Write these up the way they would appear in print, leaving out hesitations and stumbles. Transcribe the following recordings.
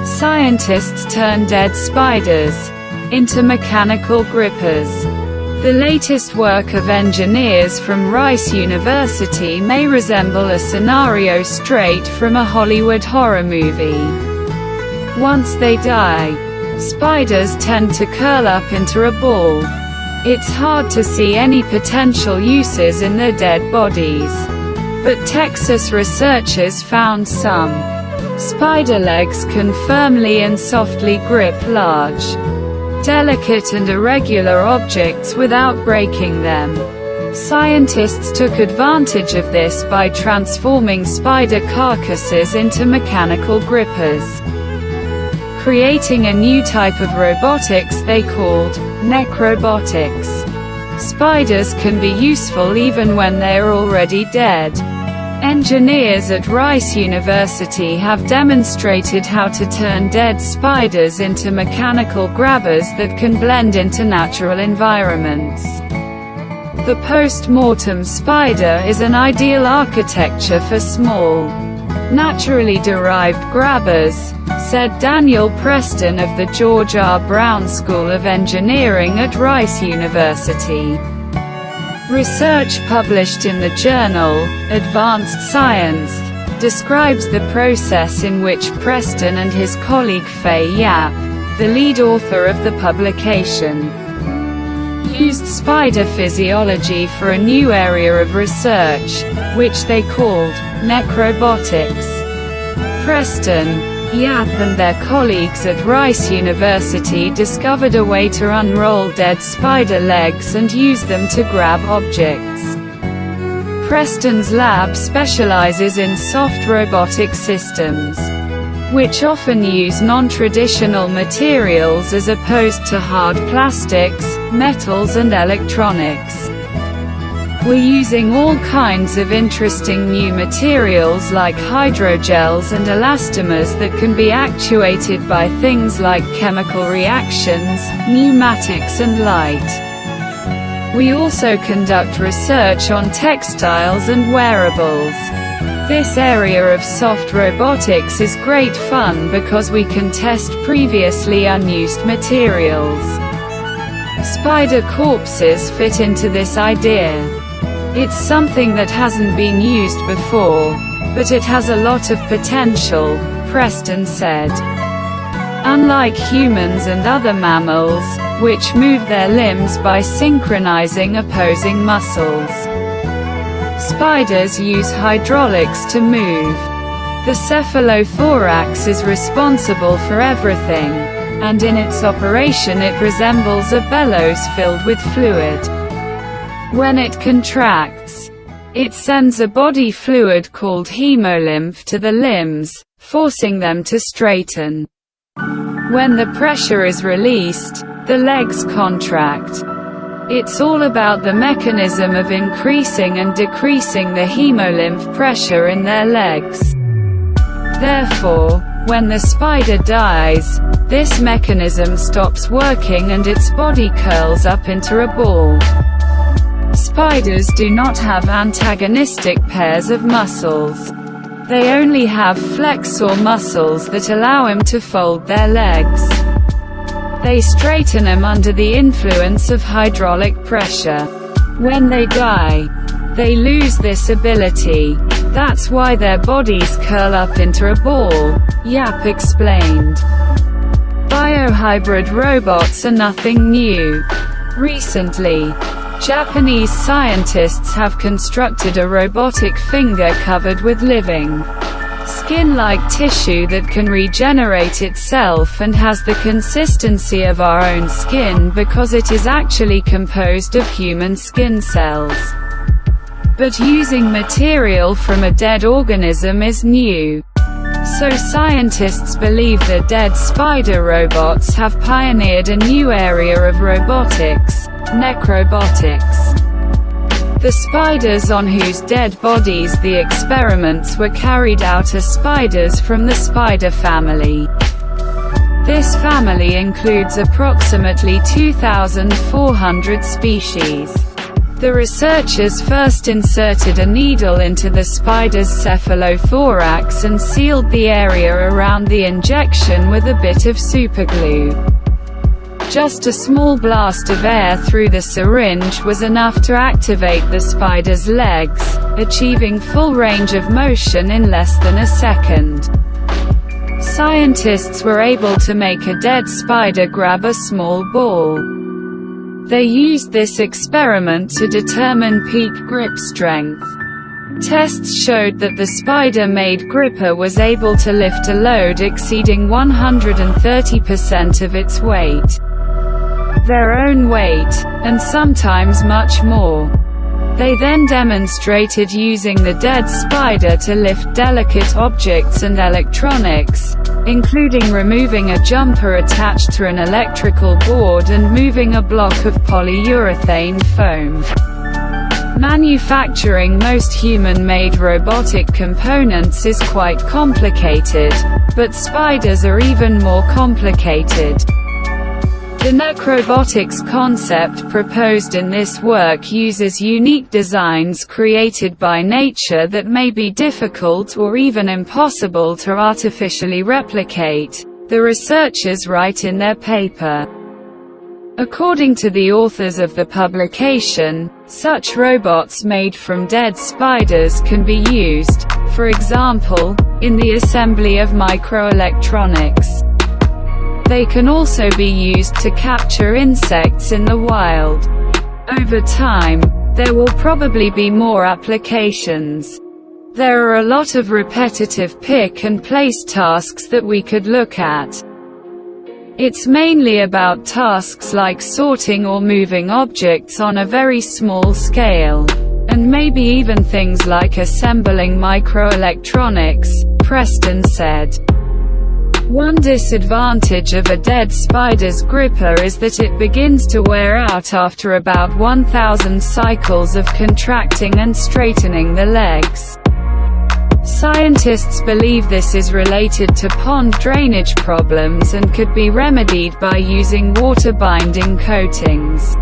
Scientists turn dead spiders into mechanical grippers. The latest work of engineers from Rice University may resemble a scenario straight from a Hollywood horror movie. Once they die, spiders tend to curl up into a ball. It's hard to see any potential uses in their dead bodies. But Texas researchers found some. Spider legs can firmly and softly grip large, delicate and irregular objects without breaking them. Scientists took advantage of this by transforming spider carcasses into mechanical grippers, creating a new type of robotics they called necrobotics. Spiders can be useful even when they are already dead. Engineers at Rice University have demonstrated how to turn dead spiders into mechanical grabbers that can blend into natural environments. The post-mortem spider is an ideal architecture for small, naturally derived grabbers, said Daniel Preston of the George R. Brown School of Engineering at Rice University. Research published in the journal, Advanced Science, describes the process in which Preston and his colleague Fei Yap, the lead author of the publication, used spider physiology for a new area of research, which they called necrobotics. Preston, Yap and their colleagues at Rice University discovered a way to unroll dead spider legs and use them to grab objects. Preston's lab specializes in soft robotic systems, which often use non-traditional materials as opposed to hard plastics, metals and electronics. We're using all kinds of interesting new materials like hydrogels and elastomers that can be actuated by things like chemical reactions, pneumatics and light. We also conduct research on textiles and wearables. This area of soft robotics is great fun because we can test previously unused materials. Spider corpses fit into this idea. It's something that hasn't been used before, but it has a lot of potential, Preston said. Unlike humans and other mammals, which move their limbs by synchronizing opposing muscles, spiders use hydraulics to move. The cephalothorax is responsible for everything, and in its operation it resembles a bellows filled with fluid. When it contracts, it sends a body fluid called hemolymph to the limbs, forcing them to straighten. When the pressure is released, the legs contract. It's all about the mechanism of increasing and decreasing the hemolymph pressure in their legs. Therefore, when the spider dies, this mechanism stops working and its body curls up into a ball. Spiders do not have antagonistic pairs of muscles. They only have flexor muscles that allow them to fold their legs. They straighten them under the influence of hydraulic pressure. When they die, they lose this ability. That's why their bodies curl up into a ball, Yap explained. Biohybrid robots are nothing new. Recently, Japanese scientists have constructed a robotic finger covered with living, skin-like tissue that can regenerate itself and has the consistency of our own skin because it is actually composed of human skin cells. But using material from a dead organism is new. So scientists believe that dead spider robots have pioneered a new area of robotics, necrobotics. The spiders on whose dead bodies the experiments were carried out are spiders from the spider family. This family includes approximately 2,400 species. The researchers first inserted a needle into the spider's cephalothorax and sealed the area around the injection with a bit of superglue. Just a small blast of air through the syringe was enough to activate the spider's legs, achieving full range of motion in less than a second. Scientists were able to make a dead spider grab a small ball. They used this experiment to determine peak grip strength. Tests showed that the spider-made gripper was able to lift a load exceeding 130% of its weight. Their own weight, and sometimes much more. They then demonstrated using the dead spider to lift delicate objects and electronics, including removing a jumper attached to an electrical board and moving a block of polyurethane foam. Manufacturing most human-made robotic components is quite complicated, but spiders are even more complicated. The necrobotics concept proposed in this work uses unique designs created by nature that may be difficult or even impossible to artificially replicate, the researchers write in their paper. According to the authors of the publication, such robots made from dead spiders can be used, for example, in the assembly of microelectronics. They can also be used to capture insects in the wild. Over time, there will probably be more applications. There are a lot of repetitive pick and place tasks that we could look at. It's mainly about tasks like sorting or moving objects on a very small scale. And maybe even things like assembling microelectronics, Preston said. One disadvantage of a dead spider's gripper is that it begins to wear out after about 1,000 cycles of contracting and straightening the legs. Scientists believe this is related to pond drainage problems and could be remedied by using water-binding coatings.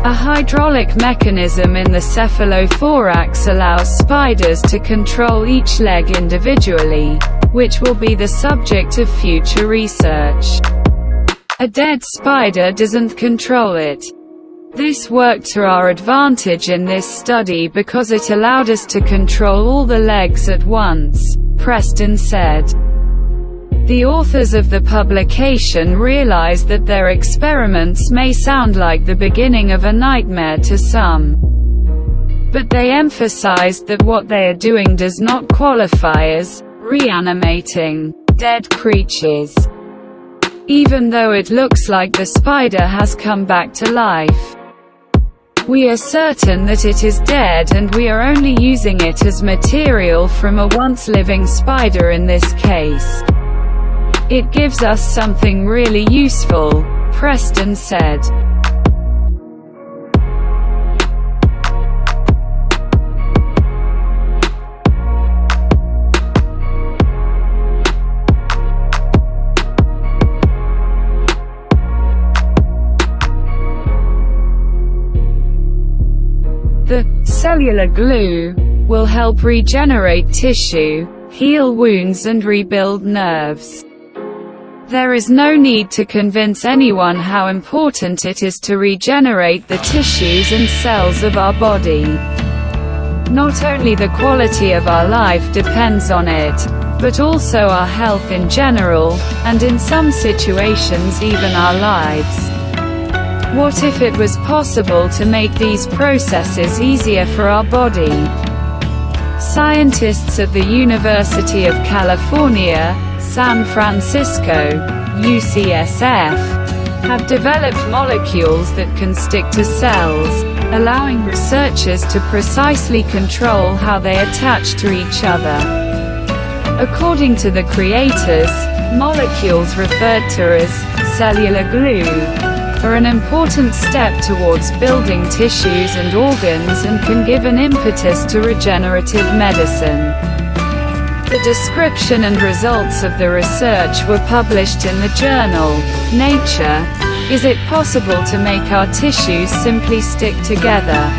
A hydraulic mechanism in the cephalothorax allows spiders to control each leg individually, which will be the subject of future research. A dead spider doesn't control it. This worked to our advantage in this study because it allowed us to control all the legs at once, Preston said. The authors of the publication realized that their experiments may sound like the beginning of a nightmare to some. But they emphasized that what they are doing does not qualify as reanimating dead creatures. Even though it looks like the spider has come back to life. We are certain that it is dead and we are only using it as material from a once living spider in this case. It gives us something really useful, Preston said. The cellular glue will help regenerate tissue, heal wounds and rebuild nerves. There is no need to convince anyone how important it is to regenerate the tissues and cells of our body. Not only the quality of our life depends on it, but also our health in general, and in some situations even our lives. What if it was possible to make these processes easier for our body? Scientists at the University of California, San Francisco, UCSF, have developed molecules that can stick to cells, allowing researchers to precisely control how they attach to each other. According to the creators, molecules referred to as cellular glue are an important step towards building tissues and organs and can give an impetus to regenerative medicine. The description and results of the research were published in the journal Nature, Is it possible to make our tissues simply stick together?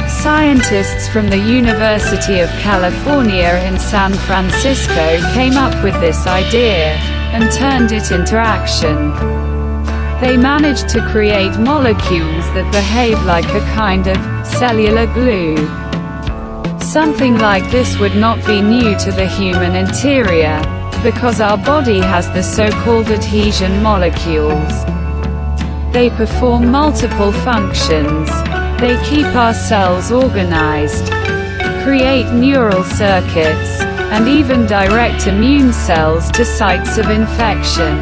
Scientists from the University of California in San Francisco came up with this idea, and turned it into action. They managed to create molecules that behave like a kind of cellular glue. Something like this would not be new to the human interior, because our body has the so-called adhesion molecules. They perform multiple functions. They keep our cells organized, create neural circuits, and even direct immune cells to sites of infection.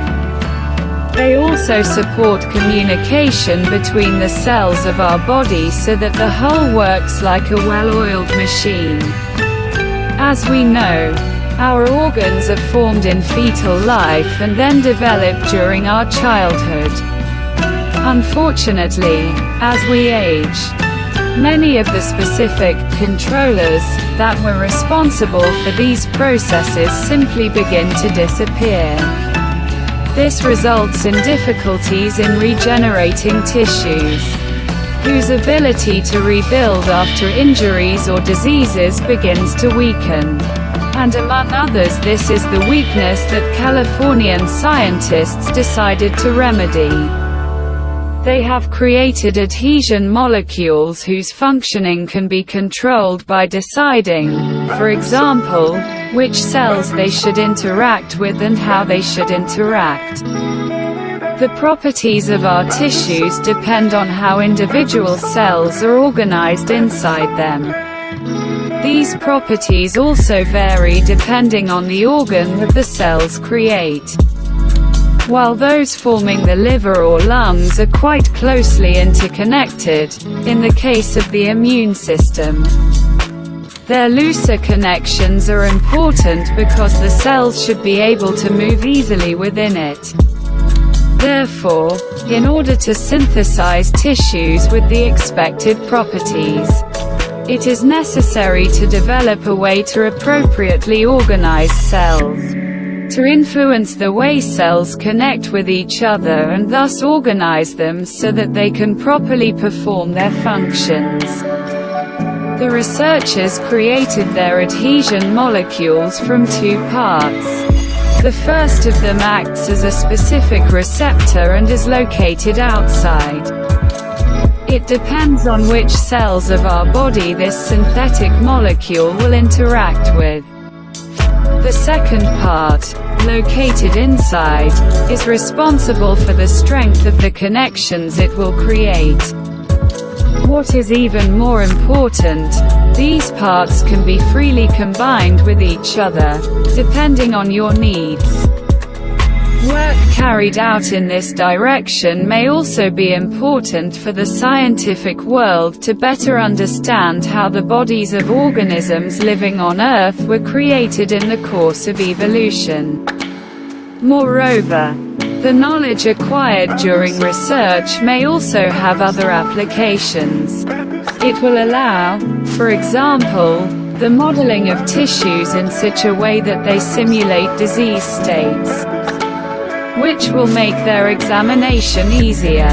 They also support communication between the cells of our body so that the whole works like a well-oiled machine. As we know, our organs are formed in fetal life and then develop during our childhood. Unfortunately, as we age, many of the specific controllers that were responsible for these processes simply begin to disappear. This results in difficulties in regenerating tissues, whose ability to rebuild after injuries or diseases begins to weaken. And among others, this is the weakness that Californian scientists decided to remedy. They have created adhesion molecules whose functioning can be controlled by deciding, for example, which cells they should interact with and how they should interact. The properties of our tissues depend on how individual cells are organized inside them. These properties also vary depending on the organ that the cells create. While those forming the liver or lungs are quite closely interconnected, in the case of the immune system, their looser connections are important because the cells should be able to move easily within it. Therefore, in order to synthesize tissues with the expected properties, it is necessary to develop a way to appropriately organize cells, to influence the way cells connect with each other and thus organize them so that they can properly perform their functions. The researchers created their adhesion molecules from two parts. The first of them acts as a specific receptor and is located outside. It depends on which cells of our body this synthetic molecule will interact with. The second part, located inside, is responsible for the strength of the connections it will create. What is even more important, these parts can be freely combined with each other, depending on your needs. Work carried out in this direction may also be important for the scientific world to better understand how the bodies of organisms living on Earth were created in the course of evolution. Moreover, the knowledge acquired during research may also have other applications. It will allow, for example, the modeling of tissues in such a way that they simulate disease states, which will make their examination easier.